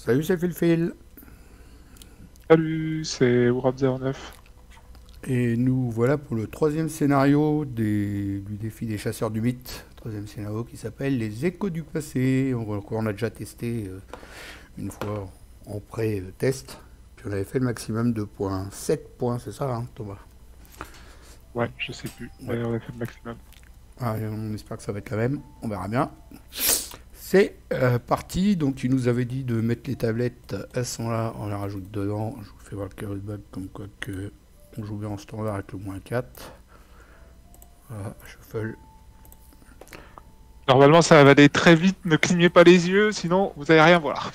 Salut, c'est Phil. Salut, c'est Warhammer 09. Et nous voilà pour le troisième scénario du défi des chasseurs du mythe. Troisième scénario qui s'appelle Les échos du passé. On a déjà testé une fois en pré-test. Puis on avait fait le maximum de points. 7 points, c'est ça, hein, Thomas? Ouais, je sais plus, Ouais. mais on a fait le maximum. Ah, et on espère que ça va être la même. On verra bien. C'est parti. Donc tu nous avais dit de mettre les tablettes. Elles sont là. On les rajoute dedans. Je vous fais voir le carré de bague comme quoi que on joue bien en standard avec le -4. Voilà, shuffle. Normalement, ça va aller très vite, ne clignez pas les yeux, sinon vous allez rien voir.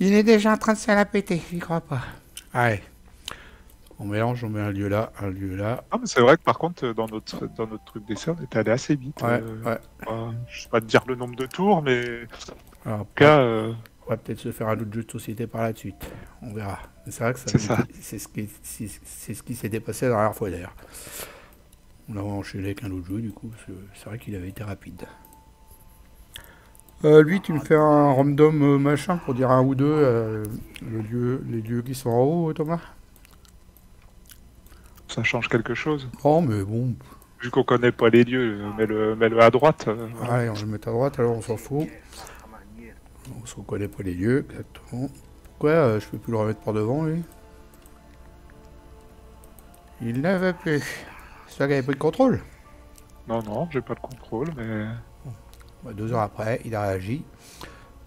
Il est déjà en train de se la péter, j'y crois pas. Allez, on mélange, on met un lieu là, un lieu là. Ah, mais c'est vrai que par contre, dans notre truc d'essai, on était allé assez vite. Ouais, ouais. Je sais pas te dire le nombre de tours, mais en tout Alors après, cas, on va peut-être se faire un autre jeu de société par la suite. On verra. Mais c'est vrai que ça c'est avait ça. été, c'est ce qui s'était passé la dernière fois d'ailleurs. On a enchaîné avec un autre jeu du coup, parce que c'est vrai qu'il avait été rapide. Lui, tu me fais un random machin pour dire un ou deux les lieux qui sont en haut, Thomas? Ça change quelque chose. Oh, mais bon. Vu qu'on connaît pas les lieux, mets-le à droite. Voilà. Allez, on va le mettre à droite, alors on s'en fout. On se reconnaît pas les lieux, exactement. Pourquoi je peux plus le remettre par devant, lui? Il ne veut plus. C'est toi qui avait pris le contrôle. Non, non, j'ai pas de contrôle, mais Bah, 2 heures après, il a réagi.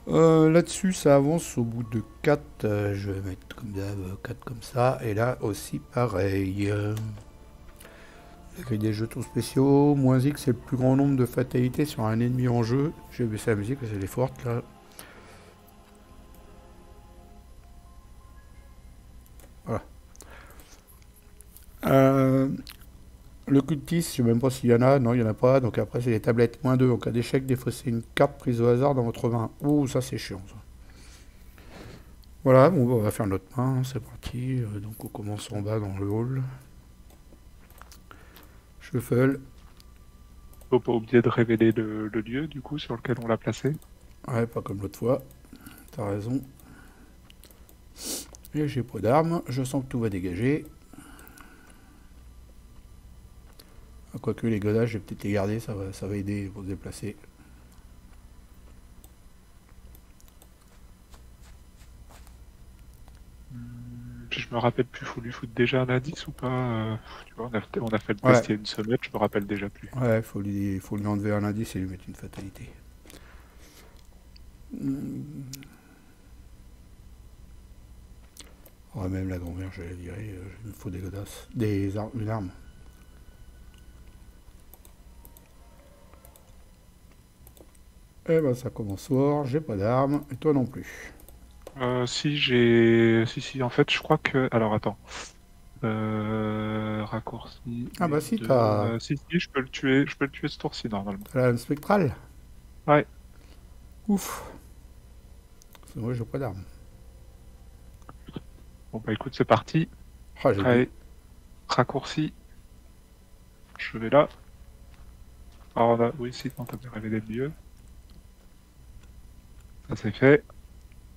Là-dessus, ça avance au bout de 4. Je vais mettre comme d'hab 4 comme ça. Et là aussi, pareil. La grille des jetons spéciaux. -X, c'est le plus grand nombre de fatalités sur un ennemi en jeu. J'ai baissé la musique parce qu'elle est forte là. Voilà. Euh, Le cultiste, je sais même pas s'il y en a. Non, il y en a pas. Donc après, c'est les tablettes -2. En cas d'échec, défaussez une carte prise au hasard dans votre main. Ouh, ça c'est chiant ça. Voilà, bon, bah, on va faire notre main. C'est parti. Donc on commence en bas dans le hall. Shuffle. faut pas oublier de révéler le lieu du coup sur lequel on l'a placé. Ouais, pas comme l'autre fois. T'as raison. Et j'ai pas d'armes. Je sens que tout va dégager. Ah, quoique les godages, je vais peut-être les garder. Ça va aider pour se déplacer. Je me rappelle plus, faut lui foutre déjà un indice ou pas tu vois, on a fait le Ouais, test il y a une semaine, je me rappelle déjà plus. ouais, faut lui enlever un indice et lui mettre une fatalité. Ouais, même la grand-mère, je l'ai virée. Il me faut des godasses. Une arme. Eh ben, ça commence fort. J'ai pas d'arme. Et toi non plus. Si, en fait, je crois que. Alors, attends. Raccourci. Ah bah si, Si, je peux le tuer ce tour-ci, normalement. t'as la lame spectrale. Ouais. Ouf. Parce que moi, j'ai pas d'arme. Bon, bah écoute, c'est parti. Ah, j'ai dit. Allez, raccourci. Je vais là. Alors, oui, si, non, t'as bien révélé le lieu. Ça, c'est fait.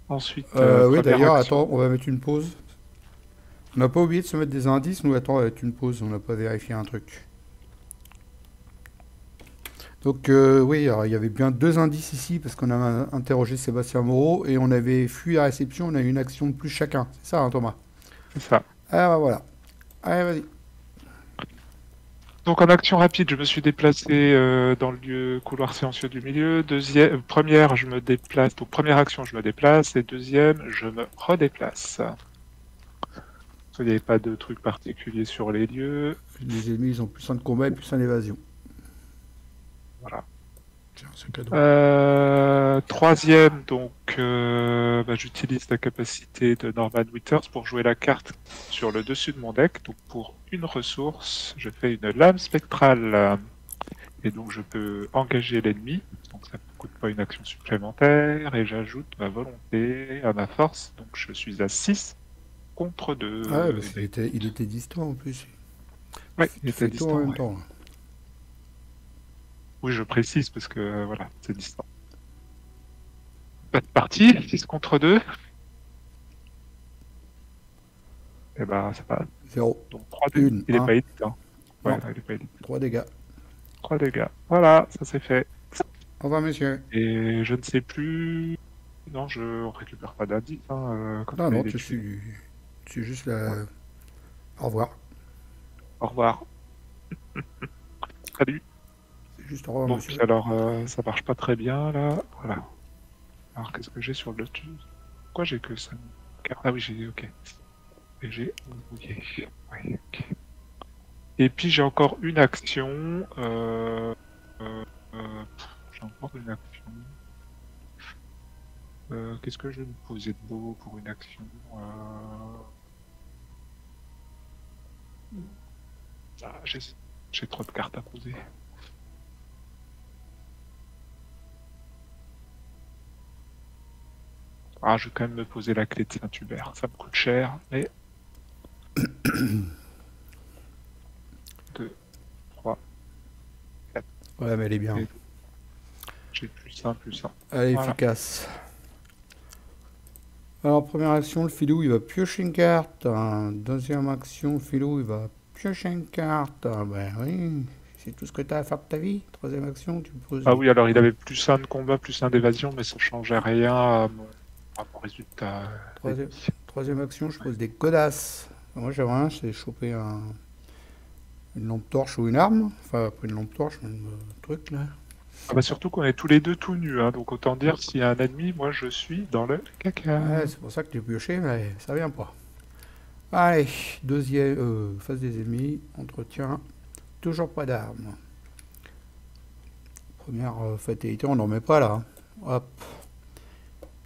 Ensuite, Oui, première d'ailleurs, action. attends, on va mettre une pause. On n'a pas oublié de se mettre des indices. Nous, attends, on va mettre une pause. On n'a pas vérifié un truc. Donc, oui, alors, il y avait bien 2 indices ici parce qu'on a interrogé Sébastien Moreau et on avait fui à réception. On a eu une action de plus chacun. C'est ça, hein, Thomas? C'est ça. Ah, bah voilà. Allez, vas-y. Donc en action rapide, je me suis déplacé dans le lieu couloir silencieux du milieu. Première, je me déplace. Donc première action, je me déplace. Et deuxième, je me redéplace. Il n'y avait pas de truc particulier sur les lieux. Les ennemis, ils ont plus un de combat et plus un d'évasion. Voilà. Tiens, c'est cadeau. Troisième, donc j'utilise la capacité de Norman Withers pour jouer la carte sur le dessus de mon deck. Donc pour une ressource, je fais une lame spectrale. Et donc je peux engager l'ennemi, donc ça ne me coûte pas une action supplémentaire, et j'ajoute ma volonté à ma force, donc je suis à 6 contre Ah ouais, 2. parce il était distant en plus. Ouais, il Tu était fais tout en distant, même ouais. temps. Oui, je précise parce que voilà, c'est distant. c'est parti, 6 contre 2. Et bah, ça va. 0. Donc 3 dégâts. Une, Il est un. pas élite, hein. Ouais, Non. non, il est pas élite. 3 dégâts. 3 dégâts. Voilà, ça c'est fait. Au revoir, monsieur. Et je ne sais plus. Non, je récupère pas d'indice, hein, quand Non, on non, est tu tué. suis juste là. Ouais. Au revoir. Au revoir. Salut. C'est juste au revoir, Donc, monsieur. alors, ça marche pas très bien, là. Voilà. Alors, qu'est-ce que j'ai sur le dessus? Pourquoi j'ai que ça? Ah oui, j'ai... Ok. Et j'ai... Ok. Ouais, ok. Et puis, j'ai encore une action. J'ai encore une action. Qu'est-ce que je vais me poser de beau pour une action? Ah, j'ai trop de cartes à poser. Ah, je vais quand même me poser la clé de Saint-Hubert. Ça me coûte cher, mais... 2, 3, 4. Ouais, mais elle est bien. Et j'ai plus 1, plus 1. Elle est Voilà. efficace. Alors, première action, le filou, il va piocher une carte. Deuxième action, le filou, il va piocher une carte. Ben oui, c'est tout ce que tu as à faire de ta vie. Troisième action, tu me poses... Ah oui, alors il avait plus 1 de combat, plus 1 d'évasion, mais ça changeait rien à mon résultat. Troisième action, je pose des godasses. Moi, j'aimerais rien, c'est choper une lampe torche ou une arme. Enfin, pas une lampe torche, mais un truc, là. Ah bah surtout qu'on est tous les deux tout nus, hein, donc autant dire s'il y a un ennemi, moi je suis dans le caca. Ouais, c'est pour ça que tu pioché, mais ça vient pas. Allez, deuxième, face des ennemis, entretien, toujours pas d'armes. Première fatalité, on n'en met pas là. Hop,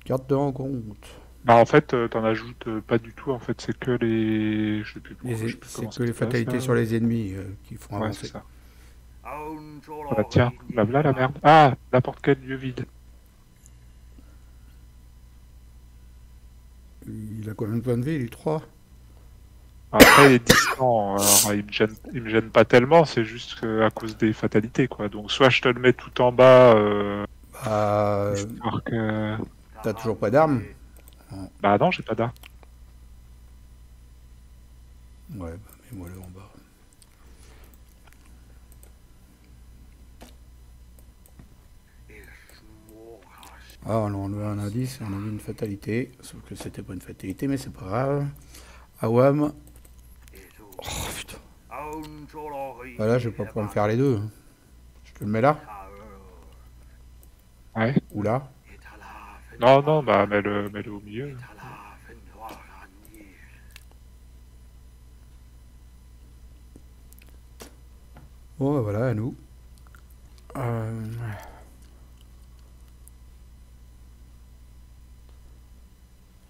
carte de rencontre. Bah en fait, t'en ajoutes pas du tout, en fait c'est que les... Je sais plus, je sais plus C'est comment que ça les se passe, fatalités là. sur les ennemis qui font Ouais, c'est avancer. ça. Ah bah tiens, là voilà la merde. Ah, n'importe quel lieu vide. Il a combien de points de vie? Il est 3. Après, il est distant, alors il me gêne pas tellement, c'est juste à cause des fatalités, quoi. Donc soit je te le mets tout en bas, Bah, histoire que... t'as toujours pas d'armes? Bah non, j'ai pas d'arme. Ouais, bah mets-moi le en bas. Ah, on a enlevé un indice, on a mis une fatalité. Sauf que c'était pas une fatalité, mais c'est pas grave. Awam. Oh putain. Bah là, je vais pas pouvoir me faire les deux. Je te le mets là? Ouais. Ou là? Non, non, bah mets-le au milieu. Bon, bah voilà, à nous.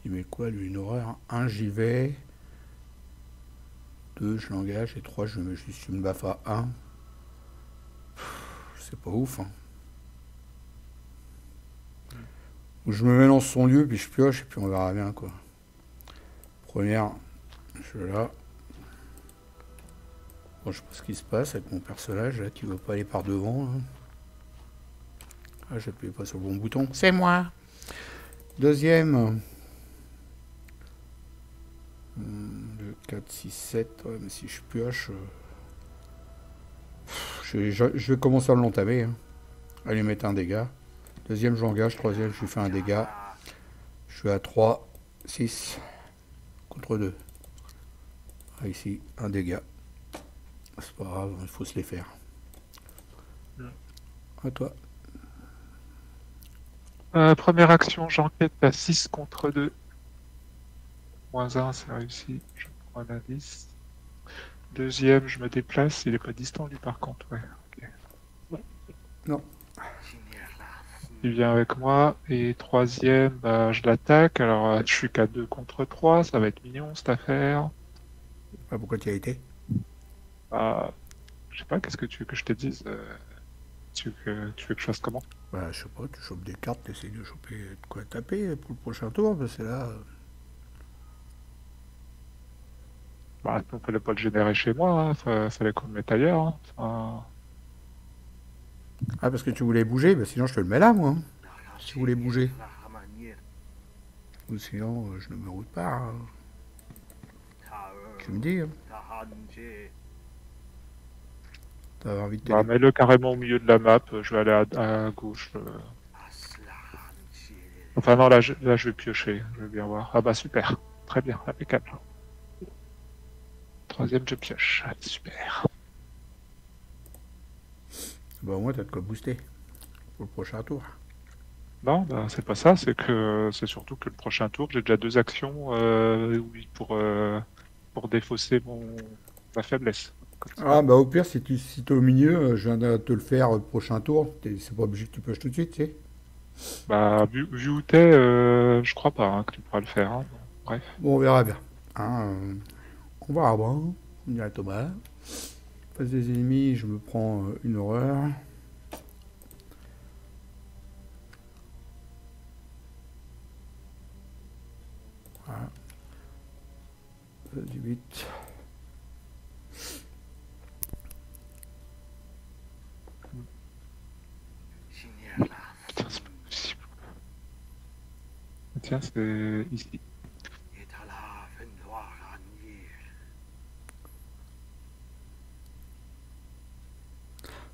Il met quoi, lui, une horreur? 1, j'y vais. 2, je l'engage. Et 3, je mets juste une baffe à 1. C'est pas ouf, hein. Ou je me mets dans son lieu, puis je pioche, et puis on verra bien, quoi. Première, je vais là. Bon, je sais pas ce qui se passe avec mon personnage, là, qui veut pas aller par devant, là. Ah, j'appuie pas sur le bon bouton. C'est moi! Deuxième. 2, 4, 6, 7. Ouais, mais si je pioche... je vais commencer à l'entamer, hein. Aller mettre un dégât. Deuxième, j'engage. Troisième, je lui fais un dégât. Je suis à 3, 6 contre 2. Ah, ici, un dégât. C'est pas grave, il faut se les faire. À toi. Première action, j'enquête à 6 contre 2. Moins 1, c'est réussi. Je prends un indice. Deuxième, je me déplace. Il est pas distant, lui, par contre. Ouais, ok. Non. Il vient avec moi. Et troisième, bah, je l'attaque. Alors, je suis qu'à 2 contre 3. Ça va être mignon, cette affaire. Ah, pourquoi tu y as été? Je sais pas, qu'est-ce que tu veux que je te dise? Tu veux que je fasse comment? Bah, je sais pas, tu chopes des cartes, tu essaies de choper de quoi taper pour le prochain tour, parce que là... Bah, on fallait pas le générer chez moi, hein. Fallait qu'on le mette ailleurs, hein. Enfin... Ah, parce que tu voulais bouger? Bah, sinon je te le mets là, moi. Si tu voulais bouger. Ou sinon, je ne me route pas. Hein. Tu me dis. Hein. T'as envie de Bah, mets-le carrément au milieu de la map. Je vais aller à gauche. Enfin non, là je vais piocher. Je vais bien voir. Ah bah super. Très bien, impeccable. Troisième, je pioche. Super. Bah au moins t'as de quoi booster pour le prochain tour. Non, bah, c'est pas ça. C'est surtout que le prochain tour, j'ai déjà 2 actions oui, pour défausser ma faiblesse. Ah bah au pire si t'es au milieu, je viens de te le faire le prochain tour. C'est pas obligé que tu pioches tout de suite, tu sais. Bah vu où t'es, je crois pas hein, que tu pourras le faire. Hein. Bon, bref. Bon on verra bien. Hein, on va voir. On dirait Thomas. Face des ennemis, je me prends une horreur. Voilà. 18. Putain, c'est pas possible. Tiens, c'est ici.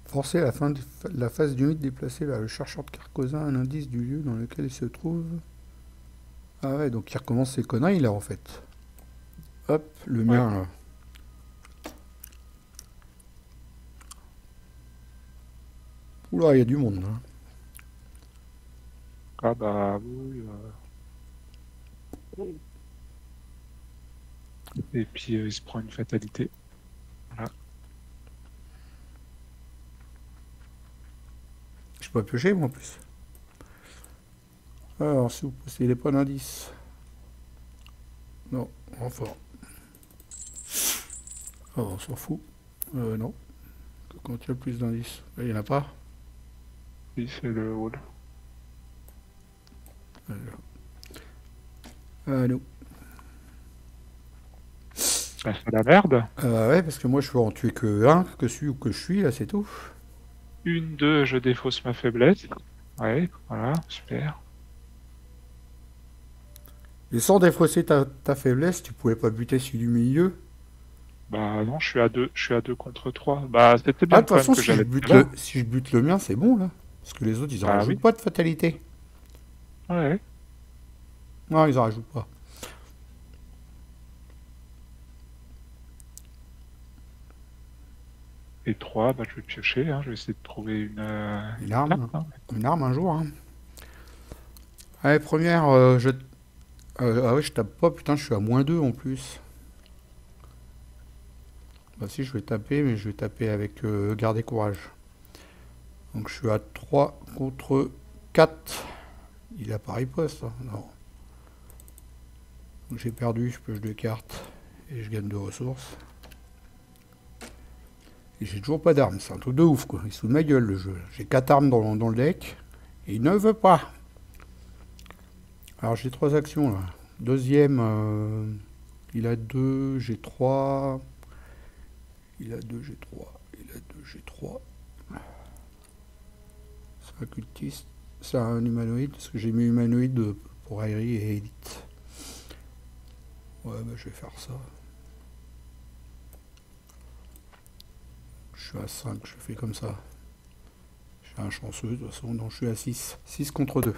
Forcer la fin de la phase du mythe déplacée vers le chercheur de Carcosa, un indice du lieu dans lequel il se trouve. Ah ouais, donc il recommence ses conneries là en fait. Hop, le mien là. Oula, il y a du monde là. Ah bah oui. Et puis il se prend une fatalité. Voilà. Je peux pas piocher moi en plus. Alors, si vous possédez pas d'indice. Non, renfort. Oh, on s'en fout. Non. Quand il y a plus d'indices. Il n'y en a pas. Oui, c'est le hall. Non. Ça fait la merde. Ouais, parce que moi je veux en tuer que un, que celui où que je suis, là c'est tout. 1, 2, je défausse ma faiblesse. Ouais, voilà, super. Et sans défausser ta faiblesse, tu pouvais pas buter celui du milieu. Bah non, je suis à 2 contre 3. Bah c'était Ah, bien de le toute problème façon, que j'avais si je bute le mien, c'est bon là. Parce que les autres, ils en Bah rajoutent oui. pas de fatalité. Ouais. Non, ils en rajoutent pas. Et 3, bah je vais piocher, hein. Je vais essayer de trouver Une arme. carte, hein. Une arme un jour. Hein. Allez, première, ah ouais, je tape pas, putain, je suis à -2 en plus. Bah si, je vais taper, mais je vais taper avec garder courage. Donc je suis à 3 contre 4. Il a pas riposte, hein. Non. Donc j'ai perdu, je pioche 2 cartes. Et je gagne 2 ressources. Et j'ai toujours pas d'armes, c'est un truc de ouf quoi. Il se fout de ma gueule le jeu. J'ai 4 armes dans le deck. Et il ne veut pas. Alors j'ai 3 actions là. Deuxième, il a 2, j'ai 3. Il a 2, j'ai 3. Il a 2, j'ai 3. C'est un cultiste. C'est un humanoïde, parce que j'ai mis humanoïde pour Aerie et Elite. Ouais, bah je vais faire ça. Je suis à 5, je fais comme ça. Je suis un chanceux, de toute façon, donc je suis à 6. 6 contre 2.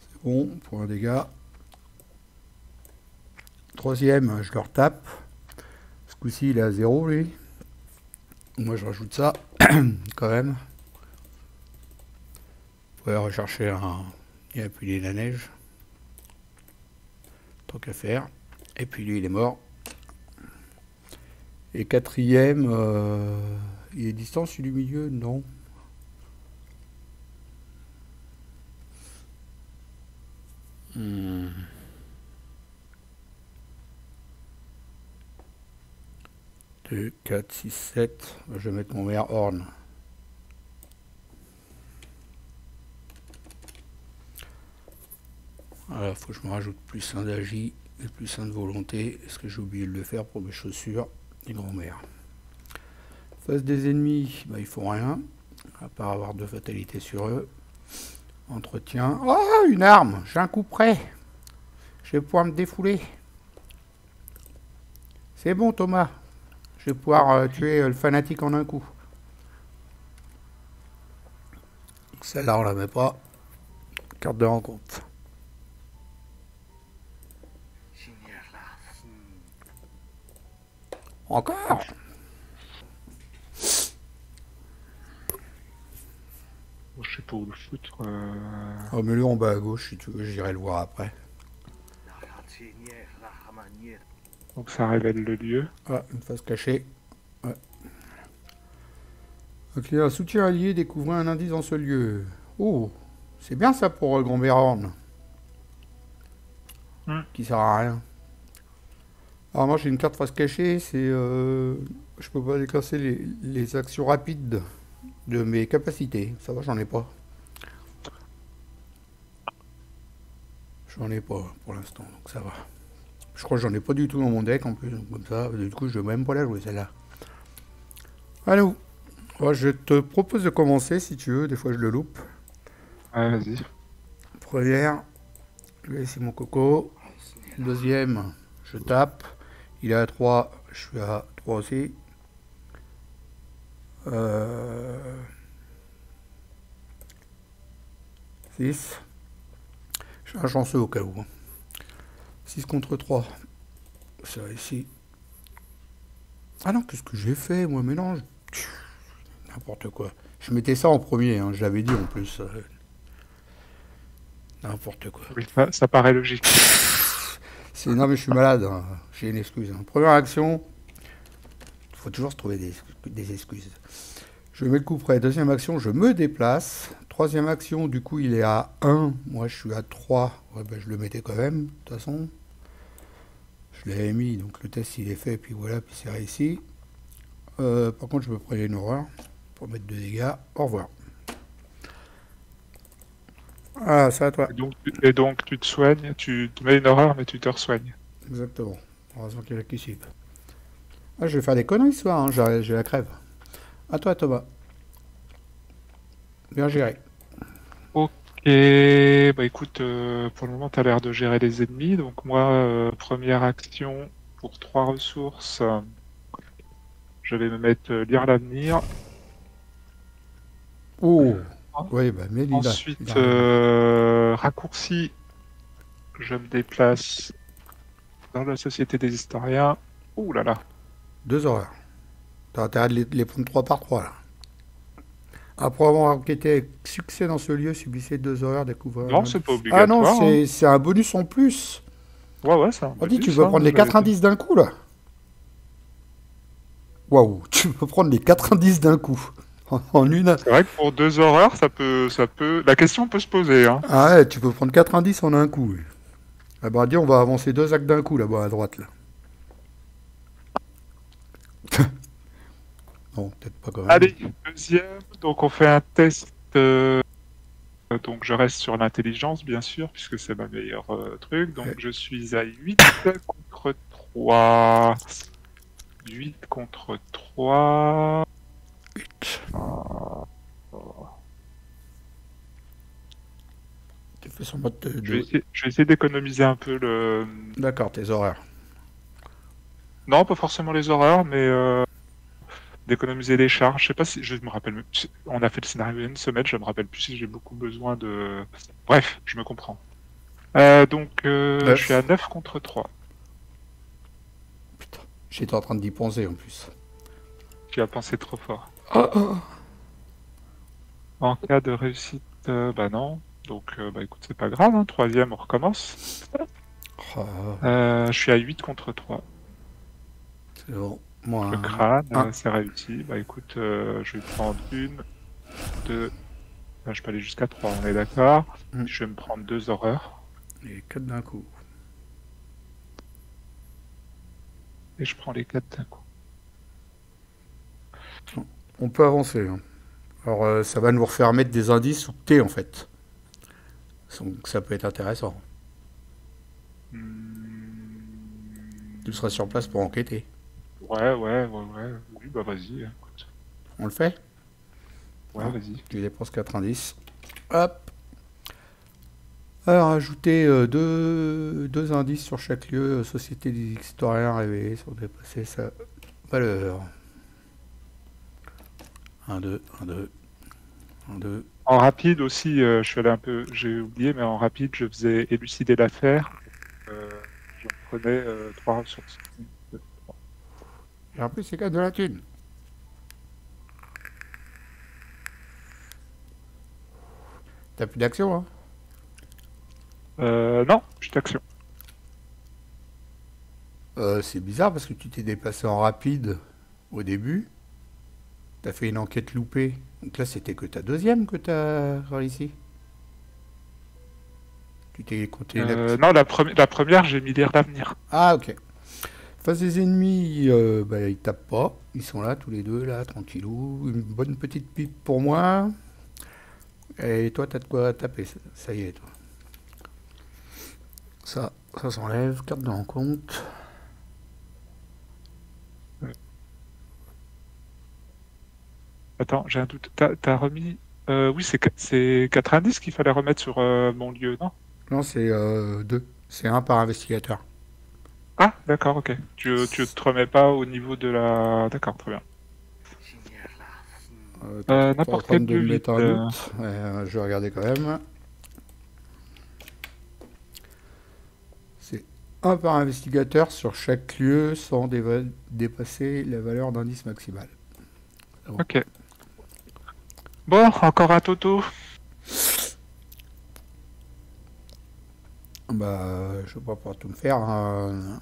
C'est bon, pour un dégât. Troisième, je leur tape. Ce coup-ci, il est à 0, lui. Moi, je rajoute ça, quand même. Vous pouvez rechercher un... Et appuyer la neige. Tant qu'à faire. Et puis lui, il est mort. Et quatrième, il est distant celui du milieu? Non. Hmm. 2, 4, 6, 7. Je vais mettre mon meilleur horn. Voilà, faut que je me rajoute plus un d'agi et plus un de volonté. Est-ce que j'ai oublié de le faire pour mes chaussures et grand-mère? Face des ennemis, bah, ils font rien, à part avoir 2 fatalités sur eux. Entretien. Oh, une arme! J'ai un coup près! Je vais pouvoir me défouler. C'est bon, Thomas. Je vais pouvoir tuer le fanatique en un coup. Celle-là, on la met pas. Carte de rencontre. Encore. Je sais pas où le foutre. Oh, mais lui en bas à gauche, si tu veux, j'irai le voir après. Donc ça révèle le lieu. Ah, une face cachée. Ouais. Ok, un soutien allié découvrait un indice dans ce lieu. Oh, c'est bien ça pour Grand Béarn. Qui sert à rien. Alors moi j'ai une carte face cachée, c'est... je peux pas déclasser les actions rapides de mes capacités. Ça va, j'en ai pas. J'en ai pas pour l'instant, donc ça va. Je crois que j'en ai pas du tout dans mon deck en plus, donc comme ça, du coup je vais même pas la jouer celle-là. Allez, je te propose de commencer si tu veux, des fois je le loupe. Ouais, vas-y. Première, je vais laisser mon coco. Deuxième, je tape. Il est à 3, je suis à 3 aussi. 6. Je suis un chanceux au cas où. 6 contre 3. Ça ici. Ah non, qu'est-ce que j'ai fait moi? Mais non, n'importe quoi. Je mettais ça en premier, hein, je l'avais dit en plus. N'importe quoi. Oui, ça paraît logique. Non mais je suis malade, hein. J'ai une excuse. Hein. Première action, il faut toujours se trouver des excuses. Je mets le coup près. Deuxième action, je me déplace. Troisième action, du coup il est à 1. Moi je suis à 3. Ouais, ben, je le mettais quand même, de toute façon. Je l'avais mis, donc le test il est fait, puis voilà, puis c'est réussi. Par contre je me prenais une horreur pour mettre 2 dégâts. Au revoir. Ah, c'est à toi. Et donc tu te soignes, tu te mets une horreur, mais tu te resoignes. Exactement. Heureusement qu'il y a qui suivent. Ah, je vais faire des conneries ce soir, hein. J'ai la crève. À toi, Thomas. Bien géré. Ok, bah écoute, pour le moment, tu as l'air de gérer les ennemis. Donc moi, première action, pour 3 ressources, je vais me mettre lire l'avenir. Oh oui, bah Mélina. Ensuite, raccourci, je me déplace dans la Société des Historiens. Ouh là là. 2 horreurs. T'as intérêt de les prendre 3 par 3 là. Après avoir enquêté avec succès dans ce lieu, subissez 2 horreurs, découvrez... Non, c'est pas obligatoire. Ah non, c'est un bonus en plus. Ouais, c'est un On dit bonus, tu peux prendre les 4 indices d'un coup là. Waouh, tu peux prendre les 4 indices d'un coup. En une... C'est vrai que pour 2 horreurs, ça peut... La question peut se poser, hein. Ah ouais, tu peux prendre 4 indices en un coup. Ah bah dis, on va avancer 2 actes d'un coup là-bas à droite là. Non, peut-être pas quand même. Allez, deuxième. Donc on fait un test. Donc je reste sur l'intelligence, bien sûr, puisque c'est ma meilleure truc. Donc je suis à 8 contre 3. 8 contre 3. 8. Tu fais son mode de... Je vais essayer d'économiser un peu le... D'accord, tes horaires. Non, pas forcément les horreurs, mais d'économiser les charges. Je sais pas si... Je me rappelle même... On a fait le scénario il y a une semaine, je me rappelle plus si j'ai beaucoup besoin de... Bref, je me comprends. Donc, je suis à 9 contre 3. Putain, j'étais en train d'y penser en plus. Tu as pensé trop fort. Oh. En cas de réussite, bah non. Donc, bah écoute, c'est pas grave. Hein. Troisième, on recommence. Je suis à 8 contre 3. C'est bon. Moi, le crâne, c'est réussi. Bah écoute, je vais prendre 1, 2... Là, je peux aller jusqu'à 3, on est d'accord. Je vais me prendre 2 horreurs. Et 4 d'un coup. Et je prends les 4 d'un coup. On peut avancer. Hein. Alors, ça va nous refaire mettre des indices sous T, en fait. Donc, ça peut être intéressant. Tu seras sur place pour enquêter. Ouais. Oui, bah vas-y. Écoute. On le fait? Ouais, vas-y. Tu dépenses 4 indices. Hop. Alors, ajouter deux indices sur chaque lieu, société des historiens révélés sur dépasser sa valeur. 1, 2, 1, 2, 1, 2. En rapide aussi, je suis allé un peu, j'ai oublié, mais en rapide, je faisais élucider l'affaire. Je prenais 3 ressources. Et en plus, c'est quand même de la thune. T'as plus d'action, hein? Non, petite action. C'est bizarre parce que tu t'es déplacé en rapide au début. T'as fait une enquête loupée. Donc là, c'était que ta deuxième que t'as réussi. Tu t'es compté Non, la première, j'ai mis lire l'avenir. Ah, ok. Face des ennemis, bah, ils tapent pas. Ils sont là, tous les deux, là, tranquillou. Une bonne petite pipe pour moi. Et toi, t'as de quoi taper. Ça y est, toi. Ça s'enlève. Carte de rencontre. Attends, j'ai un doute. T'as remis. Oui, c'est 4 indices qu'il fallait remettre sur mon lieu, non? Non, c'est deux. C'est un par investigateur. Ah, d'accord, ok. Tu te remets pas au niveau de la. D'accord, très bien. T'es en N'importe train quel de lieu me vide. mettre un doute. Je vais regarder quand même. C'est un par investigateur sur chaque lieu sans dépasser la valeur d'indice maximal. C'est bon. Ok. Bon, encore un toto. Bah, je vais pas pouvoir tout me faire, hein.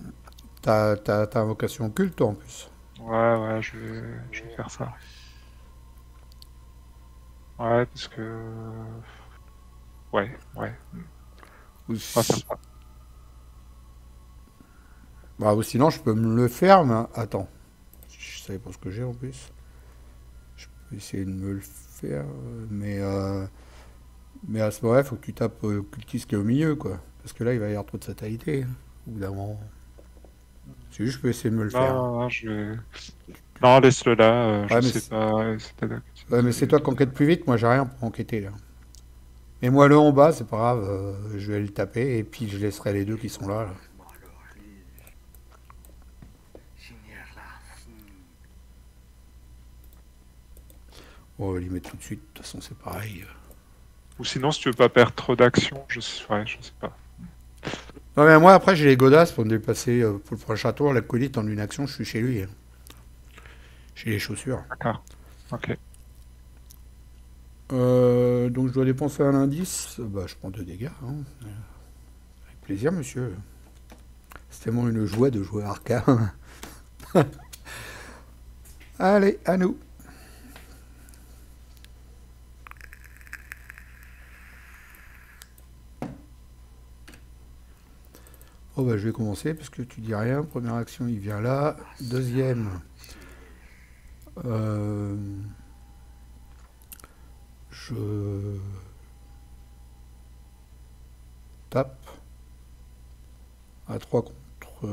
T'as invocation occulte, toi, en plus. Ouais, je vais faire ça. Ouais, parce que. Ouais. Ou, On va faire si- ça. Bah, ou sinon, je peux me le faire, mais attends. Je savais pas ce que j'ai en plus. Je peux essayer de me le faire, mais à ce moment-là, il faut que tu tapes cultiste qui est au milieu, quoi. Parce que là, il va y avoir trop de satellité, hein, au bout d'un moment. C'est juste, je peux essayer de me le faire. Non, je vais. Non, laisse-le là. Je Ouais, mais sais pas. ouais, mais c'est toi qui enquêtes plus vite, moi j'ai rien pour enquêter là. Et moi le en bas, c'est pas grave, je vais le taper et puis je laisserai les deux qui sont là. On va les mettre tout de suite, de toute façon c'est pareil. Ou sinon, si tu veux pas perdre trop d'action, je sais pas. Non mais moi après j'ai les godasses pour me déplacer pour le prochain tour, l'acolyte en une action, je suis chez lui, hein. J'ai les chaussures. D'accord. Ok. Donc je dois dépenser un indice, bah je prends 2 dégâts, hein. Avec plaisir monsieur. C'est tellement une joie de jouer à Arkham. Allez, à nous. Oh bah je vais commencer parce que tu dis rien. Première action, il vient là. Deuxième, euh, je tape à 3 contre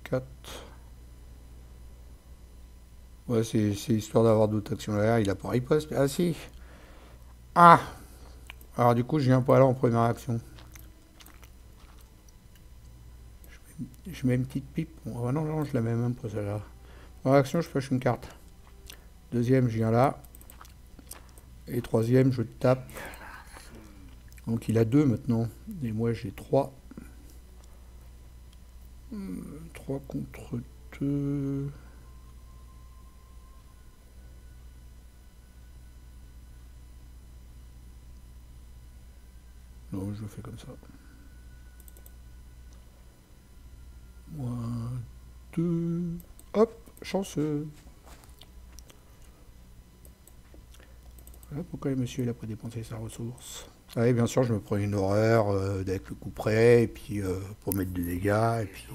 4. Ouais, c'est histoire d'avoir d'autres actions derrière. Il a pas riposte. Ah si. Ah. Alors du coup, je viens pas là en première action. Je mets une petite pipe. Oh, non, non, je la mets même pas celle-là. Première action, je pioche une carte. Deuxième, je viens là. Et troisième, je tape. Donc il a 2 maintenant. Et moi j'ai 3. 3 contre 2. Non, je le fais comme ça. Moi, 2. Hop, chanceux. Voilà pourquoi le monsieur il a pas dépensé sa ressource. Ah oui, bien sûr, je me prends une horreur avec le coup près, et puis pour mettre des dégâts, et puis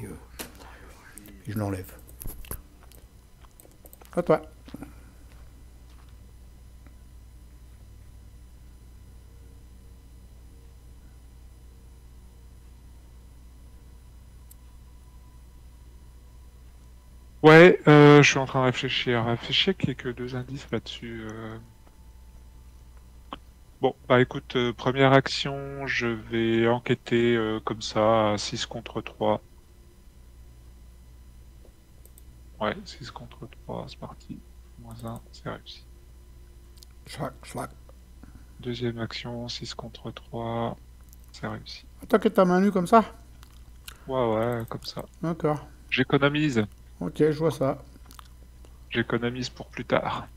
je l'enlève. À toi. Ouais, je suis en train de réfléchir. Réfléchir qu'il n'y ait que 2 indices là-dessus. Bon, bah écoute, première action, je vais enquêter comme ça à 6 contre 3. Ouais, 6 contre 3, c'est parti. -1, c'est réussi. Schlac, schlac. Deuxième action, 6 contre 3, c'est réussi. Attaque ta main nue comme ça? Ouais, comme ça. D'accord. J'économise. Ok, je vois ça. J'économise pour plus tard.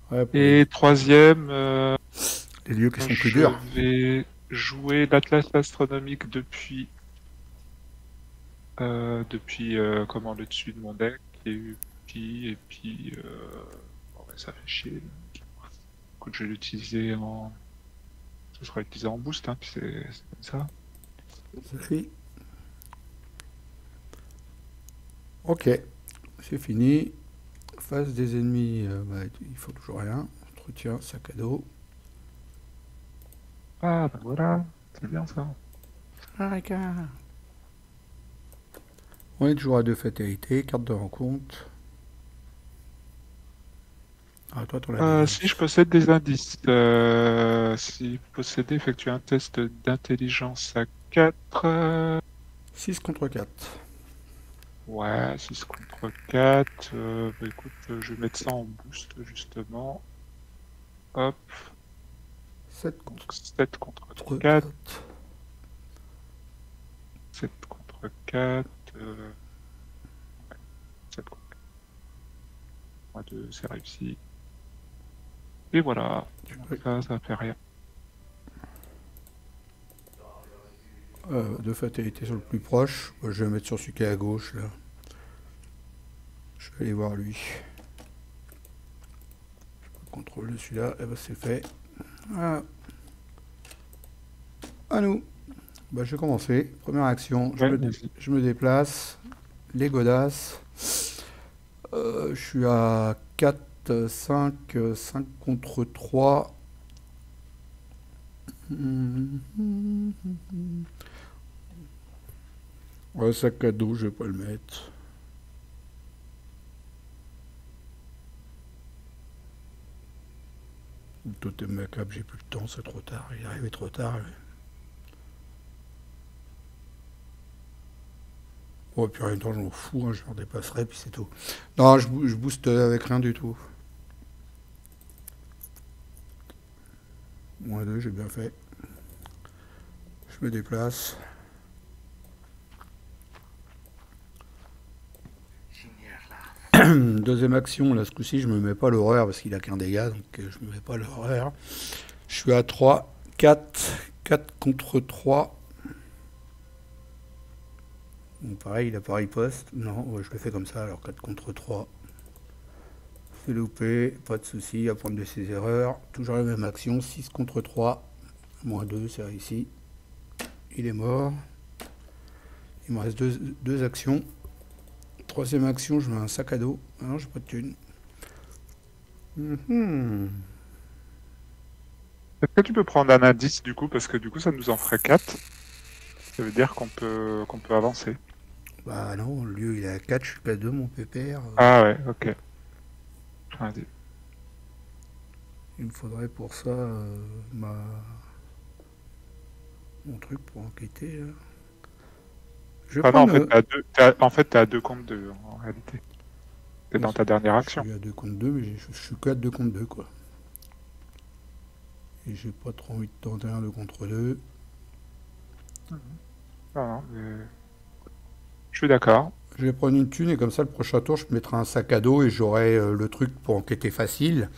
Ouais, pour Et troisième, les lieux qui sont plus je durs. vais jouer l'Atlas astronomique depuis comment le dessus de mon deck et puis bon, ouais, ça fait chier. Écoute, je vais l'utiliser en ce sera utilisé en boost, hein, puis c'est comme ça. Ça fait. Ok, c'est fini. Face des ennemis, bah, il faut toujours rien. Entretien, sac à dos. Ah bah voilà, c'est bien ça. On est toujours à 2 fatalités, carte de rencontre. Ah, toi, t'en as des. Si je possède des indices, si posséder, effectue un test d'intelligence à 4. 6 contre 4. Ouais, 6 contre 4. Bah écoute, je vais mettre ça en boost justement. Hop, 7 contre donc 7 contre 4. 4. 7 contre 4. 7 contre 4. 2, c'est réussi. Et voilà. Ça fait rien. 2 fatalités sur le plus proche. Moi, je vais mettre sur celui qui est à gauche, là. Je vais aller voir lui. Je contrôle de celui-là. Et bah, c'est fait. Voilà. À nous. Bah, je vais commencer. Première action. Je me déplace. Les godasses. Je suis à 4, 5, 5 contre 3. Ouais, sac à dos, je vais pas le mettre. Le totem macabre, j'ai plus le temps, c'est trop tard. Il est arrivé trop tard. Oh, puis en même temps, je m'en fous, hein, je m'en dépasserai, puis c'est tout. Non, je booste avec rien du tout. -2, j'ai bien fait. Je me déplace. Deuxième action, là, ce coup-ci, je me mets pas l'horreur parce qu'il a qu'un dégât, donc je me mets pas l'horreur. Je suis à 3, 4, 4 contre 3. Bon, pareil, il a pas riposte. Non, ouais, je le fais comme ça, alors 4 contre 3. C'est loupé, pas de souci à prendre de ses erreurs. Toujours la même action, 6 contre 3. -2, c'est réussi. Il est mort. Il me reste deux actions. Troisième action, je mets un sac à dos. Ah non, j'ai pas de thune. Est-ce que tu peux prendre un indice du coup, parce que du coup ça nous en ferait 4. Ça veut dire qu'on peut avancer. Bah non, le lieu il est à 4, je suis qu'à 2, mon pépère. Ah ouais, ok. Vas-y. Il me faudrait pour ça mon truc pour enquêter. Là. Je vais Ah non, prendre, en fait, t'es à 2 contre 2 en réalité. C'est dans ta dernière action. Je suis à 2 contre 2, mais je suis qu'à 2 contre 2, quoi. Et j'ai pas trop envie de tenter un 2 contre 2. Non, mais... Je suis d'accord. Je vais prendre une thune et comme ça, le prochain tour, je mettrai un sac à dos et j'aurai le truc pour enquêter facile.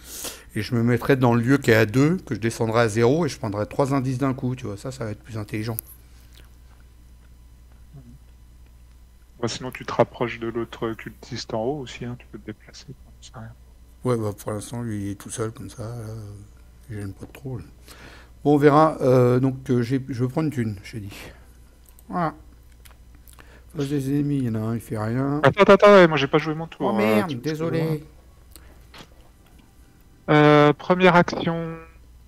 Et je me mettrai dans le lieu qui est à 2, que je descendrai à 0 et je prendrai 3 indices d'un coup. Tu vois, ça va être plus intelligent. Bah, sinon, tu te rapproches de l'autre cultiste en haut aussi, hein, tu peux te déplacer. Ça rien. Ouais, bah pour l'instant, lui, il est tout seul comme ça. J'aime pas trop. Là. Bon, on verra. Donc, je veux prendre une thune, j'ai dit. Voilà. Face des ennemis, il y en a un, il fait rien. Attends, ouais, moi j'ai pas joué mon tour. Oh merde, désolé. Première action.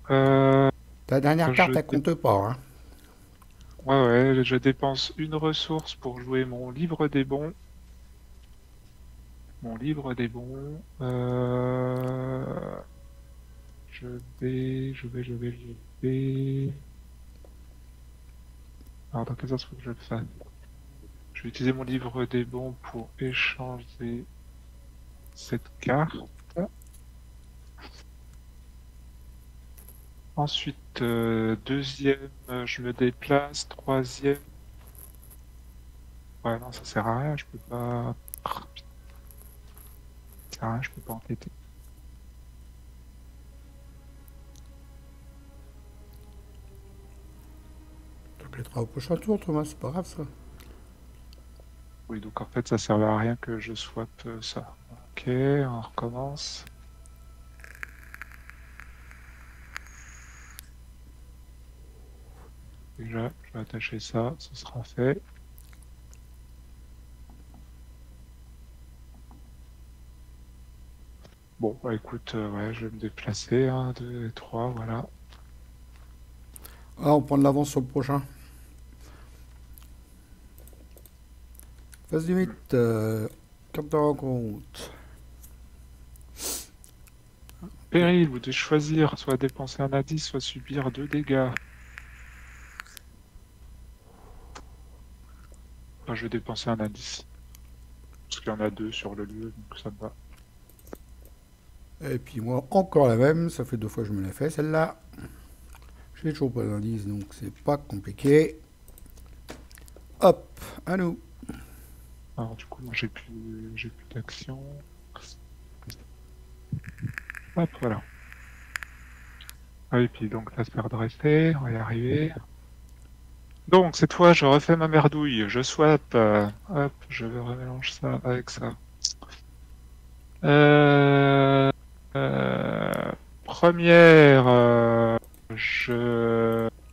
Ta dernière carte, elle compte pas. Hein. Ouais, je dépense une ressource pour jouer mon livre des bons. Je vais. Alors, dans quel sens faut que je le fasse? Je vais utiliser mon livre des bons pour échanger cette carte. Ensuite, deuxième, je me déplace. Troisième. Ouais, non, ça sert à rien, je peux pas. Ça sert à rien, je peux pas enquêter. T'enquêteras au prochain tour, Thomas, c'est pas grave ça. Oui, donc en fait, ça servait à rien que je swap ça. Ok, on recommence. Déjà, je vais attacher ça, ce sera fait. Bon, bah écoute, ouais, je vais me déplacer. 1, 2 et 3, voilà. Ah, on prend de l'avance sur le prochain. Phase limite, carte de rencontre. Péril, vous devez choisir, soit dépenser un indice, soit subir 2 dégâts. Enfin, je vais dépenser un indice. Parce qu'il y en a 2 sur le lieu, donc ça me va. Et puis moi, encore la même, ça fait 2 fois que je me la fais celle-là. J'ai toujours pas d'indice, donc c'est pas compliqué. Hop, à nous. Alors du coup, moi j'ai plus d'action. Hop, voilà. Ah oui, puis donc ça se fait redresser, on va y arriver. Donc cette fois, je refais ma merdouille, je swap. Hop, je remélange ça avec ça. Euh, première,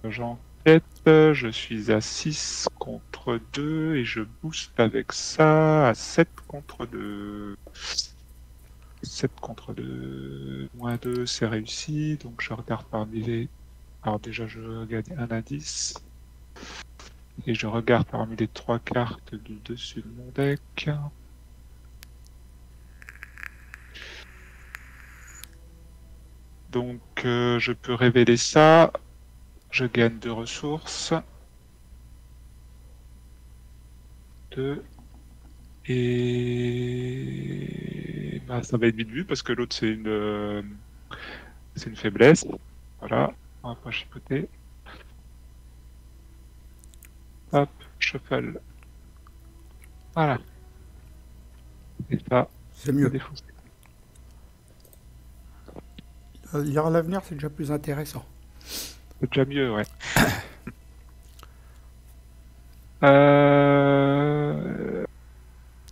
j'enquête, je suis à 6 contre 2 et je booste avec ça à 7 contre 2. 7 contre 2, moins 2, c'est réussi. Donc je regarde parmi les... Alors déjà, je gagne un indice. Et je regarde parmi les 3 cartes du dessus de mon deck. Donc je peux révéler ça. Je gagne 2 ressources. 2. Et bah, ça va être vite vu parce que l'autre c'est une faiblesse. Voilà, on va pas chipoter. Hop, shuffle. Voilà. Et ça, C'est mieux. défoncer. Lire l'avenir, c'est déjà plus intéressant. C'est déjà mieux, ouais. Euh...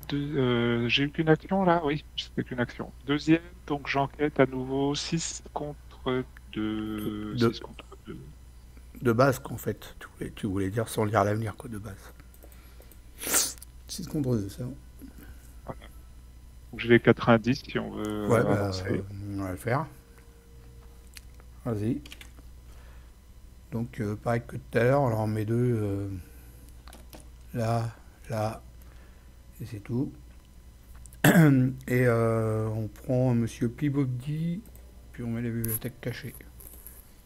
J'ai eu qu'une action là? Oui, c'était qu'une action. Deuxième, donc j'enquête à nouveau 6 contre 2. De, 6 contre 2. de base, qu'en fait. Tu voulais dire sans lire l'avenir, quoi, de base. 6 contre 2, c'est bon. Voilà. Donc j'ai les 90 si on veut Ouais, bah, avancer. on va le faire. Vas-y. Donc, pareil que tout à l'heure, on en met 2 là, là, et c'est tout. Et on prend Monsieur Peabody, puis on met les bibliothèques cachées.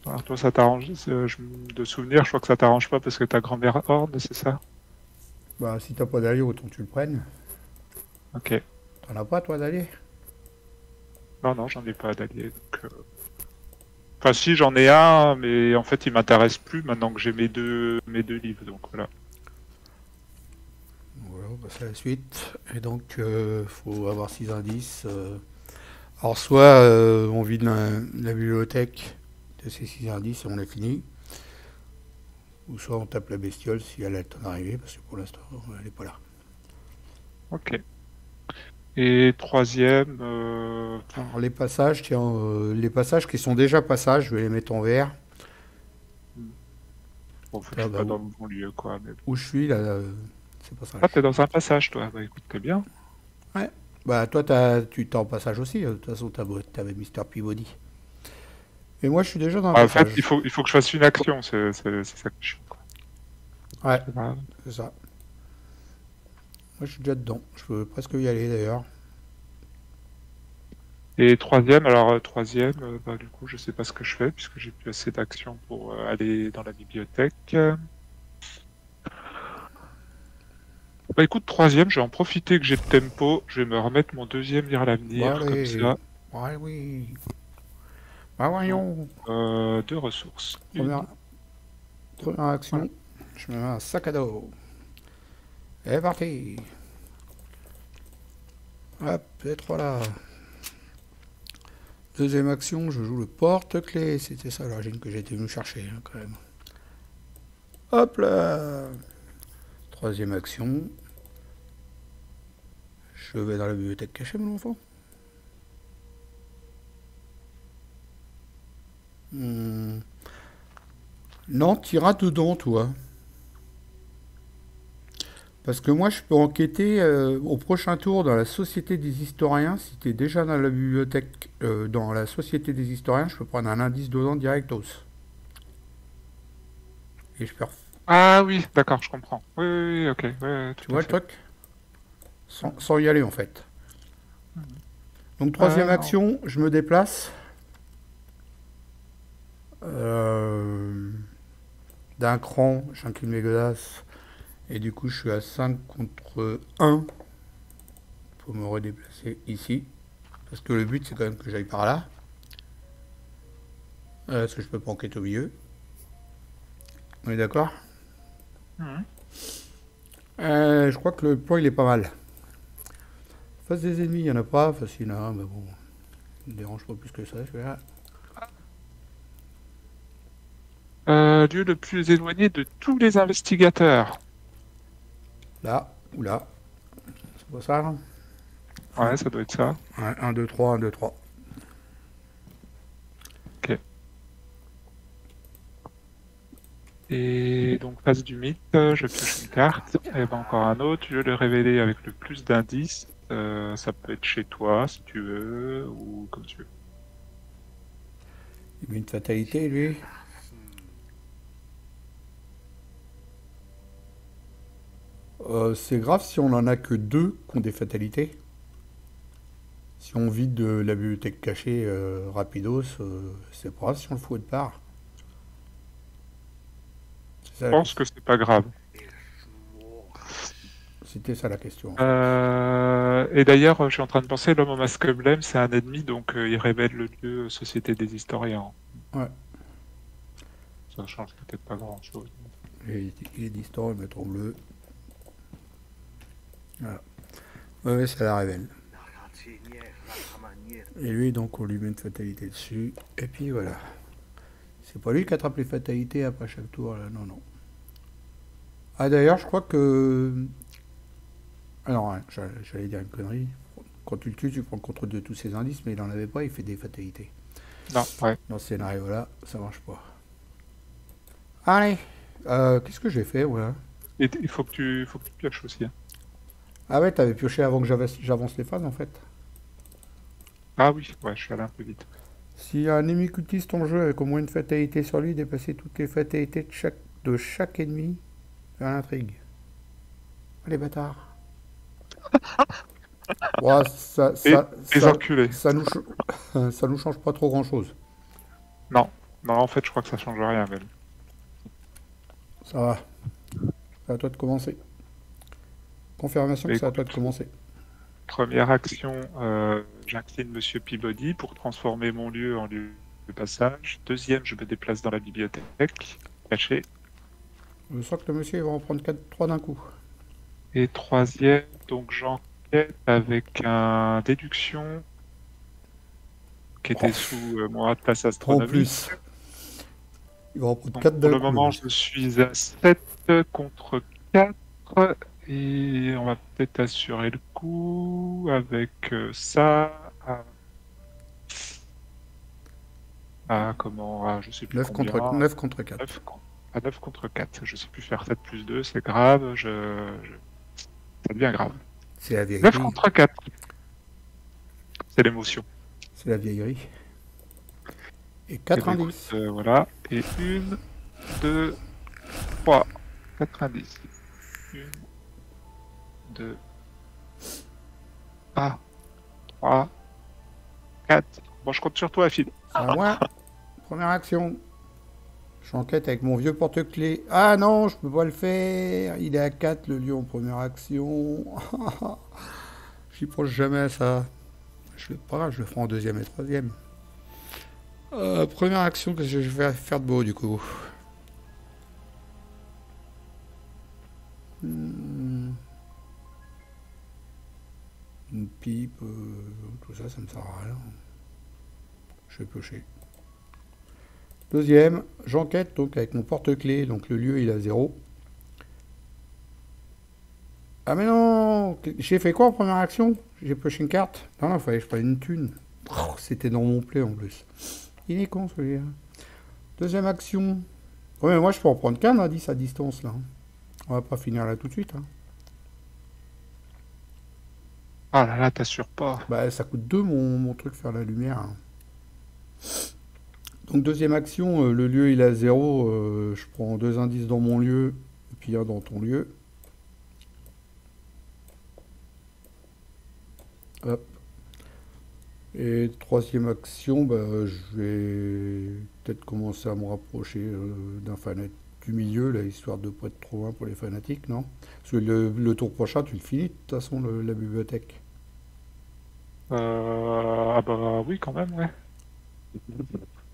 Alors toi ça t'arrange, de souvenir, je crois que ça t'arrange pas parce que ta grand-mère horde, c'est ça? Bah, si t'as pas d'allié, autant que tu le prennes. Ok. T'en as pas, toi, d'allié? Non, non, j'en ai pas d'allié. Enfin si, j'en ai un, mais en fait il m'intéresse plus maintenant que j'ai mes deux livres, donc voilà. Voilà, on passe à la suite. Et donc, faut avoir 6 indices. Alors, soit on vide la bibliothèque de ces 6 indices et on a fini. Ou soit on tape la bestiole si elle est en arrivée, parce que pour l'instant, elle n'est pas là. Ok. Et troisième, Alors, les passages, tiens, les passages qui sont déjà passages, je vais les mettre en vert. bon, faut que Ah, je suis bah, pas dans le bon lieu, quoi. Mais... où je suis, là, c'est passage. Ah, t'es dans un passage, toi. Bah écoute, t'es bien. Ouais. Bah, toi, tu t'es en passage aussi. De toute façon, t'avais Mister Peabody. Et moi, je suis déjà dans un Ah, en fait, passage. il faut que je fasse une action, c'est ça que je suis, quoi. Ouais, C'est grave. c'est ça. Moi, je suis déjà dedans. Je peux presque y aller, d'ailleurs. Et troisième, bah, du coup, je sais pas ce que je fais puisque j'ai plus assez d'actions pour aller dans la bibliothèque. Bah écoute, troisième, je vais en profiter que j'ai le tempo. Je vais me remettre mon deuxième lire Bon, l'avenir, comme allez. ça. Ouais, oui. Bah, Donc, voyons. deux ressources. Première, première Voilà. action. Je me mets un sac à dos. Et parti. Hop, les trois là. Deuxième action, je joue le porte-clés. C'était ça l'origine que j'étais venu chercher, hein, quand même. Hop là. Troisième action. Je vais dans la bibliothèque cachée, mon enfant. Hmm. Non, t'iras dedans, toi. Parce que moi, je peux enquêter au prochain tour dans la Société des Historiens. Si t'es déjà dans la bibliothèque, dans la Société des Historiens, je peux prendre un indice dedans directos. Et je peux... Ah oui, d'accord, je comprends. Oui, oui, oui, ok, ouais, Tu tout à vois le fait. truc sans y aller, en fait. Mhm. Donc, troisième Ouais, non. action, je me déplace. Euh, D'un cran, j'incline mes godasses. Et du coup, je suis à 5 contre 1 pour me redéplacer ici. Parce que le but, c'est quand même que j'aille par là. Parce que je peux pas enquêter au milieu. On est d'accord? Mhm. Je crois que le plan, il est pas mal. Face des ennemis, il n'y en a pas. Face, il y en a un, mais bon, il me dérange pas plus que ça, celui-là. Lieu le plus éloigné de tous les investigateurs. Là, ou là. C'est pas ça, là? Ouais, ça doit être ça. 1, 2, 3, 1, 2, 3. Ok. Et donc, face du mythe, je pioche une carte. Et ben encore un autre. Je vais le révéler avec le plus d'indices. Ça peut être chez toi, si tu veux, ou comme tu veux. Il met une fatalité, lui. C'est grave si on en a que deux qui ont des fatalités. Si on vide de la bibliothèque cachée rapidos, c'est pas grave si on le fout de part. C'est ça Je la pense question. que c'est pas grave. C'était ça la question, en fait. Et d'ailleurs, je suis en train de penser, l'homme au masque blême, c'est un ennemi, donc il révèle le lieu Société des Historiens. Ouais. Ça change peut-être pas grand-chose. Il est distant, le mettre en bleu. Voilà. Ouais, ouais, ça la révèle. Et lui, donc, on lui met une fatalité dessus. Et puis voilà. C'est pas lui qui attrape les fatalités après chaque tour, là. Non, non. Ah, d'ailleurs, je crois que. Alors, ouais, j'allais dire une connerie. Quand tu le tues, tu prends le contrôle de tous ses indices, mais il en avait pas, il fait des fatalités. Non, ouais. Dans ce scénario-là, ça marche pas. Allez, qu'est-ce que j'ai fait, ouais? Et il faut que tu pioches aussi, hein. Ah ouais, t'avais pioché avant que j'avance les phases, en fait. Ah oui, ouais, je suis allé un peu vite. Si un ennemi cultiste ton jeu avec au moins une fatalité sur lui, dépasser toutes les fatalités de chaque ennemi vers l'intrigue. Allez, bâtard. Ouais, Et les enculés. ça nous change pas trop grand-chose. Non, non, en fait, je crois que ça change rien, même. Ça va. C'est à toi de commencer. Confirmation Mais que c'est à toi de écoute, commencer. première action, j'incline Monsieur Peabody pour transformer mon lieu en lieu de passage. Deuxième, je me déplace dans la bibliothèque, caché. Je sens que le monsieur il va en prendre 3 d'un coup. Et troisième, donc j'enquête avec un déduction qui Oh, était sous mon rat de place en astronomique. plus. Il va en prendre Donc 4 pour d'un le coup, le moment, monsieur. je suis à 7 contre 4. Et on va peut-être assurer le coup avec ça. Comment, je sais plus 9 combien. contre, 9 contre 4. 9 à 9 contre 4. Je sais plus faire 7 plus 2, c'est grave. Ça devient grave. C'est la 9 vieillerie. contre 4, c'est l'émotion. C'est la vieillerie. Et Et 4 ben écoute, indices. voilà. Et 1, 2, 3, 4 indices. 1, 2, 3, 4. Bon, je compte sur toi, Phil. C'est à moi. Première action. J'enquête avec mon vieux porte-clés. Ah non, je peux pas le faire. Il est à 4, le lion en première action. J'y pense jamais à ça. Pas grave, je le ferai en deuxième et troisième. Première action que je vais faire de beau du coup. Une pipe, tout ça, ça me sert à rien. Je vais piocher. Deuxième, j'enquête donc avec mon porte-clés, donc le lieu il est à 0. Ah mais non, j'ai fait quoi en première action? J'ai pioché une carte? Non, non, fallait que je prenne une thune. Oh, c'était dans mon play en plus. Il est con celui-là. Deuxième action. Ouais, mais moi je peux en prendre qu'un indice à distance là. On va pas finir là tout de suite. Hein. Ah là là, t'assures pas. Bah ça coûte 2 mon truc faire la lumière. Hein. Donc deuxième action, le lieu il est à 0. Je prends 2 indices dans mon lieu et puis un dans ton lieu. Hop. Et troisième action, bah, je vais peut-être commencer à me rapprocher d'un fanatique du milieu, là, histoire de ne pas être trop loin pour les fanatiques, non? Parce que le tour prochain, tu le finis, de toute façon, la bibliothèque. Ah bah oui, quand même, ouais.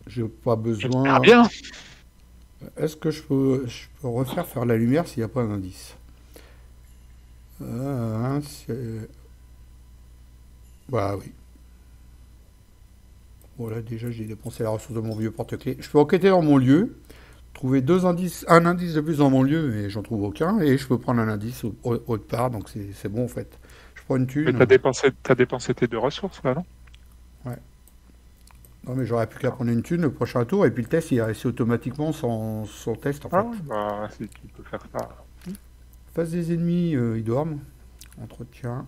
J'ai pas J'espère besoin... bien. Est-ce que je peux refaire faire la lumière s'il n'y a pas un indice? Bah oui. Voilà, déjà j'ai dépensé la ressource de mon vieux porte-clés. Je peux enquêter dans mon lieu, trouver un indice de plus dans mon lieu, mais j'en trouve aucun, et je peux prendre un indice autre part, donc c'est bon en fait. Je prends une Mais thune. t'as dépensé tes 2 ressources, là, non? Ouais. Non mais j'aurais plus qu'à prendre une thune le prochain tour, et puis le test il est resté automatiquement sans test en fait. Ah oui, bah si tu peux faire ça. Face des ennemis, ils dorment. Entretien.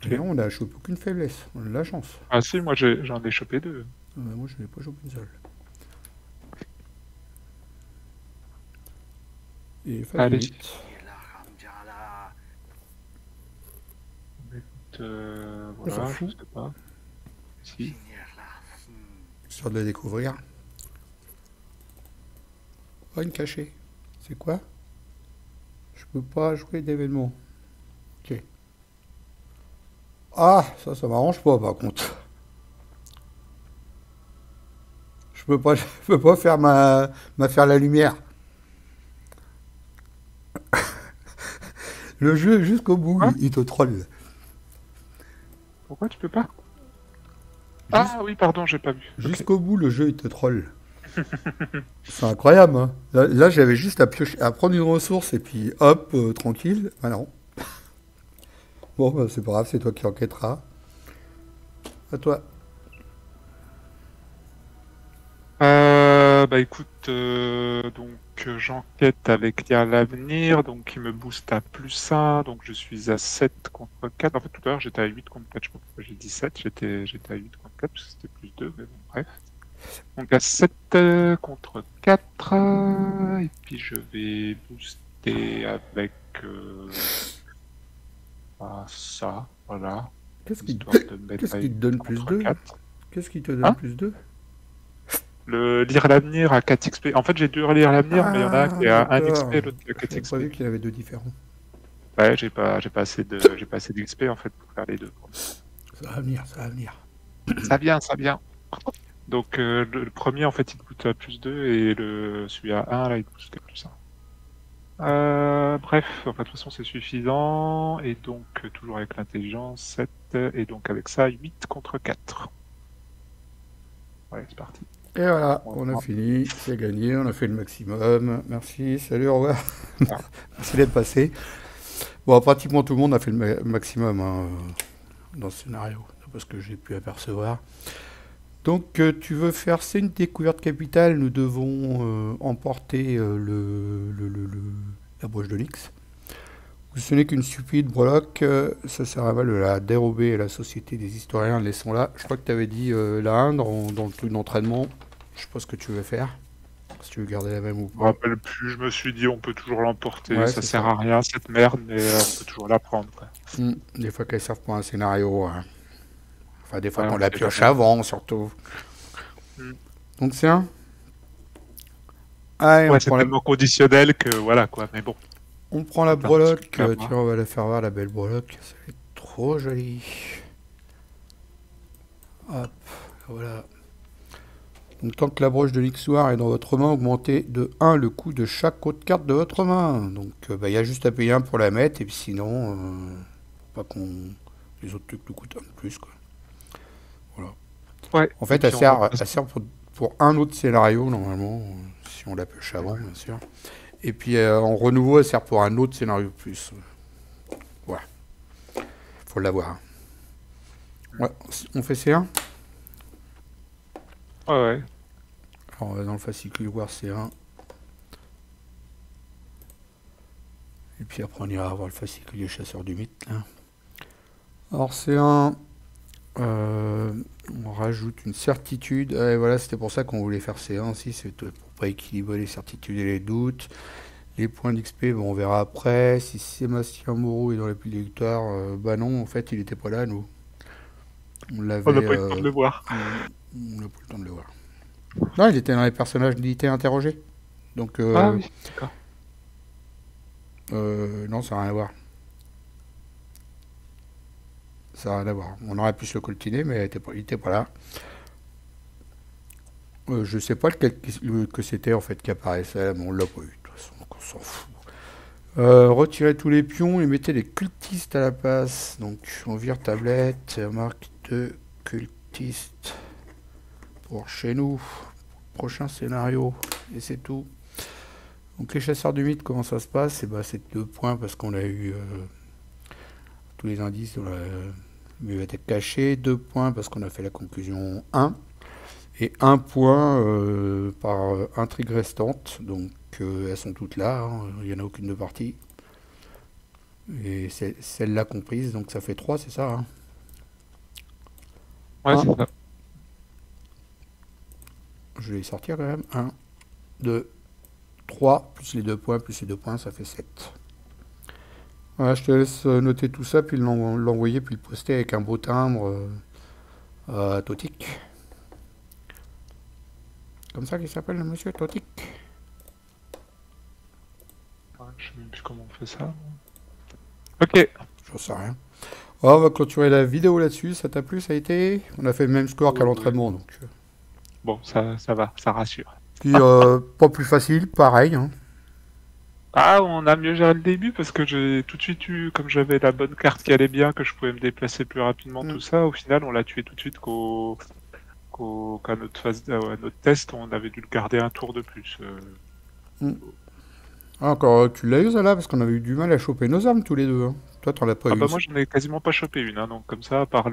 Ok. Et non, on n'a chopé aucune faiblesse, on a de la chance. Ah si, moi j'en ai chopé 2. Moi je n'ai pas chopé une seule. Et face Allez. 8. Voilà, s'en je fout. sais pas. Si. Histoire de la découvrir. Oh, une cachée. C'est quoi? Je peux pas jouer d'événement. Ok. Ah, ça m'arrange pas par contre. Je peux pas faire faire la lumière. Le jeu jusqu'au bout, Hein? il te troll. Pourquoi tu peux pas? Ah oui, pardon, j'ai pas vu. Ok. Jusqu'au bout, le jeu il te troll. C'est incroyable. Hein. Là, j'avais juste à prendre une ressource et puis hop, tranquille. Ah non. Bon, bah, c'est pas grave, c'est toi qui enquêteras. À toi. Bah écoute, donc j'enquête avec lire l'avenir, donc il me booste à +1, donc je suis à 7 contre 4. En fait, tout à l'heure j'étais à 8 contre 4, je sais pas pourquoi j'ai dit 7, j'étais à 8 contre 4, parce que c'était +2, mais bon, bref. Donc à 7 contre 4, et puis je vais booster avec ça, voilà, Qu'est-ce histoire de me mettre qu'est-ce à qui te 8 donne plus contre 2? 4. Qu'est-ce qui te donne Hein? plus 2? Le lire l'avenir à 4 XP. En fait, j'ai 2 lire l'avenir, mais il y en a un qui est à 1 d'accord. XP et l'autre qui est à 4 J'avais XP. pas vu qu'il y en avait 2 différents. Ouais, j'ai pas assez d'XP en fait pour faire les 2. Ça va venir, ça va venir. Ça vient, ça vient. Donc le premier en fait il coûte à +2 et celui à 1 là il coûte à +1. Bref, enfin, de toute façon c'est suffisant. Et donc toujours avec l'intelligence, 7, et donc avec ça 8 contre 4. Ouais, c'est parti. Et voilà, on a fini, c'est gagné, on a fait le maximum. Merci, salut, au revoir. Merci d'être passé. Bon, pratiquement tout le monde a fait le maximum hein, dans ce scénario, parce que j'ai pu apercevoir. Donc, tu veux faire, c'est une découverte capitale, nous devons emporter la broche de Nyx. Ce n'est qu'une stupide breloque, ça sert à mal de la dérober à la société des historiens, laissons-la. Je crois que tu avais dit la 1 dans le truc d'entraînement. Je sais pas ce que tu veux faire. Si tu veux garder la même ou Je me pas. rappelle plus, je me suis dit on peut toujours l'emporter, Ouais, ça c'est sert ça. à rien cette merde, mais on peut toujours la prendre. Quoi. Des fois qu'elles servent pour un scénario. Hein. Enfin, des fois Ouais, qu'on on la sait pioche jamais. avant, surtout. Mm. Donc c'est un. Allez, Ouais, c'est tellement conditionnel que voilà quoi. Mais bon, on prend la c'est un petit truc breloque. à Tiens, voir. on va la faire voir, la belle breloque. Ça va être trop joli. Hop, voilà. Donc, tant que la broche de l'Ixoir est dans votre main, augmentez de 1 le coût de chaque autre carte de votre main. Donc, il y a juste à payer 1 pour la mettre, et puis sinon, pas qu'on les autres trucs nous coûtent un peu plus, quoi. Voilà. Ouais. En Et fait, puis on repasse. elle sert pour un autre scénario, normalement, si on la pioche avant, bien sûr. Et puis, en renouveau, elle sert pour un autre scénario de plus. Voilà. Faut l'avoir. Ouais, on fait C1. Ouais, ouais. Alors, on va dans le fascicule voir C1. Et puis après, on ira voir le fascicule des chasseurs du mythe. Là. Alors, C1, on rajoute une certitude. Et voilà, c'était pour ça qu'on voulait faire C1 aussi, c'est pour pas équilibrer les certitudes et les doutes. Les points d'XP, bon, on verra après. Si Sébastien Moreau est dans les piles de victoire, bah non, en fait, il était pas là, nous. On On n'a l'avait. pas eu le temps de le voir. On n'a pas eu le temps de le voir. Non, il était dans les personnages d'unité interrogés. Donc, Ah oui, d'accord. non, ça n'a rien à voir. Ça n'a rien à voir. On aurait pu se le coltiner, mais il était pas là. Je sais pas lequel que c'était en fait qui apparaissait, mais on l'a pas eu. De toute façon, donc on s'en fout. Retirez tous les pions et mettez les cultistes à la place. Donc on vire tablette, marque de cultistes pour chez nous. Prochain scénario. Et c'est tout. Donc les chasseurs du mythe, comment ça se passe? Et bah, c'est 2 points parce qu'on a eu tous les indices de la bibliothèque cachée. 2 points parce qu'on a fait la conclusion 1. Et 1 point par intrigue restante. Donc elles sont toutes là. Hein. Il n'y en a aucune de partie. Et c'est celle-là comprise. Donc ça fait 3, c'est ça hein. Ouais, 1. c'est ça. Je vais les sortir quand même. 1, 2, 3, plus les 2 points, plus les 2 points, ça fait 7. Voilà, je te laisse noter tout ça, puis l'envoyer, puis le poster avec un beau timbre à Totic. Comme ça qu'il s'appelle le monsieur Totic. Ouais, je sais même plus comment on fait ça. Ok. J'en sais rien. On va clôturer la vidéo là-dessus. Ça t'a plu, ça a été? On a fait le même score qu'à l'entraînement, donc. Bon, ça va, ça rassure. Puis pas plus facile, pareil. Hein. Ah, on a mieux géré le début parce que j'ai tout de suite eu, comme j'avais la bonne carte qui allait bien, que je pouvais me déplacer plus rapidement, tout ça. Au final, on l'a tué tout de suite qu'à notre à notre test, on avait dû le garder un tour de plus. Ah, encore, tu l'as eu ça là parce qu'on avait eu du mal à choper nos armes tous les deux. Hein. Toi, t'en as pas Ah eu. bah moi, j'en ai quasiment pas chopé une, hein, donc comme ça, à part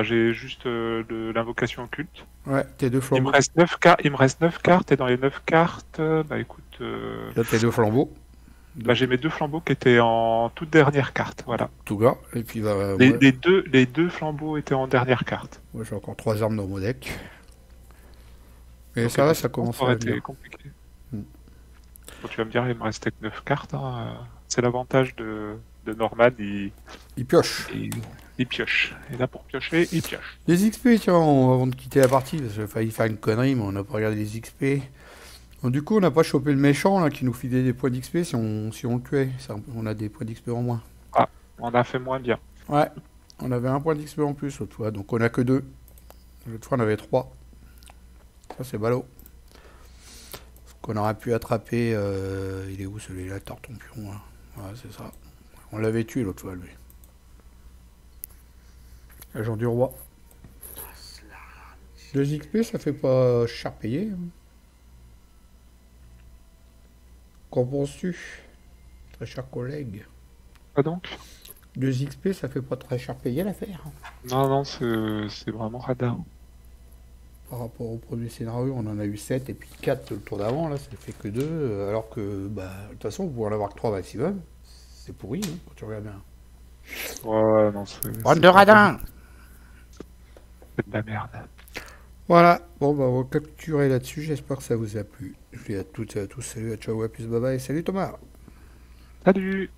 j'ai juste l'invocation occulte. Ouais, tes 2 Il me flambeaux. reste 9 cartes. Il me reste 9 cartes et dans les 9 cartes, bah écoute, Là, tes 2 flambeaux. j'ai mes 2 flambeaux qui étaient en toute dernière carte, voilà. Tout gars. Et puis, bah, Les deux flambeaux étaient en dernière carte. moi, j'ai encore 3 armes dans mon deck. Et Donc, ça va, ça commence ça à aurait été venir. compliqué. Bon, tu vas me dire, il me restait que 9 cartes. Hein. C'est l'avantage de Norman, Il pioche. il pioche. Et là, pour piocher, il pioche. Les XP, tiens, avant de quitter la partie, parce qu'il a failli faire une connerie, mais on n'a pas regardé les XP. Donc, du coup, on n'a pas chopé le méchant là, qui nous filait des points d'XP si on le tuait. Ça, on a des points d'XP en moins. Ah, on a fait moins bien. Ouais, on avait 1 point d'XP en plus l'autre fois, donc on a que 2. L'autre fois, on avait 3. Ça, c'est ballot. Qu'on aurait pu attraper. Il est où celui-là, Tartompion hein. Ouais, c'est ça. On l'avait tué l'autre fois, lui. Agent du roi. 2 XP, ça fait pas cher payé. Hein. Qu'en penses-tu, très cher collègue? Quoi donc? 2 XP, ça fait pas très cher payé l'affaire. Non, non, c'est vraiment radin. Par rapport au premier scénario, on en a eu 7 et puis 4 le tour d'avant, là, ça fait que 2. Alors que, bah, de toute façon, vous pouvez en avoir que 3 maximum. C'est pourri, hein, quand tu regardes bien. Ouais, non, c'est Bande de radins! de la merde. Voilà, bon, bah, on va capturer là-dessus. J'espère que ça vous a plu. Je vous dis à toutes et à tous, salut, à ciao, à plus, bye bye. Salut Thomas! Salut!